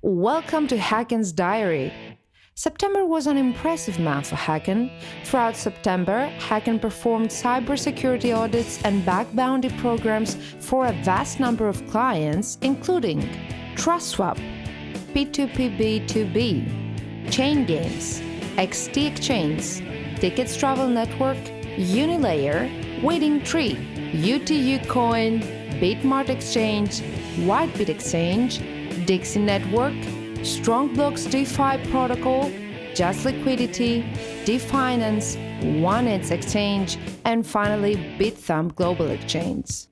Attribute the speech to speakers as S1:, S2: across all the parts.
S1: Welcome to Hacken's Diary. September was an impressive month for Hacken. Throughout September, Hacken performed cybersecurity audits and bug bounty programs for a vast number of clients, including TrustSwap, P2PB2B, Chain Games, XT Exchange, Tickets Travel Network, Unilayer, Waiting Tree, UTU Coin, Bitmart Exchange, Whitebit Exchange, Dixie Network, Strongblocks DeFi Protocol, Just Liquidity, DeFinance, OneIts Exchange, and finally BitThumb Global Exchange.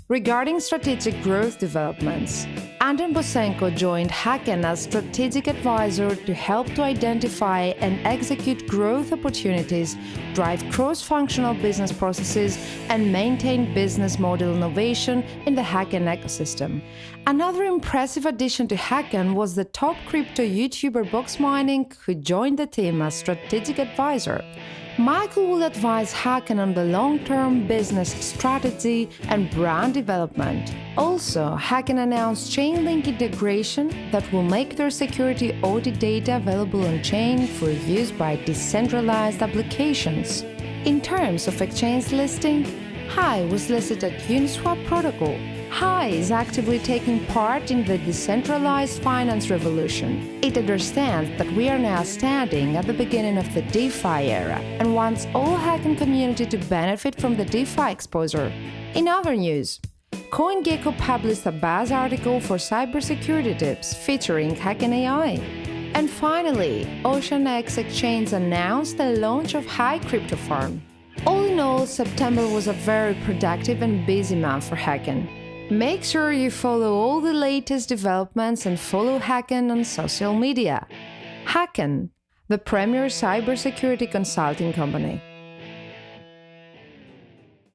S1: Regarding strategic growth developments, Anton Bosenko joined Hacken as strategic advisor to help to identify and execute growth opportunities, drive cross-functional business processes, and maintain business model innovation in the Hacken ecosystem. Another impressive addition to Hacken was the top crypto YouTuber Box Mining, who joined the team as strategic advisor. Michael will advise Hacken on the long-term business strategy and brand development. Also, Hacken announced Chainlink integration that will make their security audit data available on-chain for use by decentralized applications. In terms of exchange listing, HAI was listed at Uniswap protocol. HAI is actively taking part in the decentralized finance revolution. It understands that we are now standing at the beginning of the DeFi era and wants all Hacken community to benefit from the DeFi exposure. In other news, CoinGecko published a buzz article for cybersecurity tips featuring Hacken AI. And finally, OceanX Exchange announced the launch of HAI Crypto Farm. All in all, September was a very productive and busy month for Hacken. Make sure you follow all the latest developments and follow Hacken on social media. Hacken, the premier cybersecurity consulting company.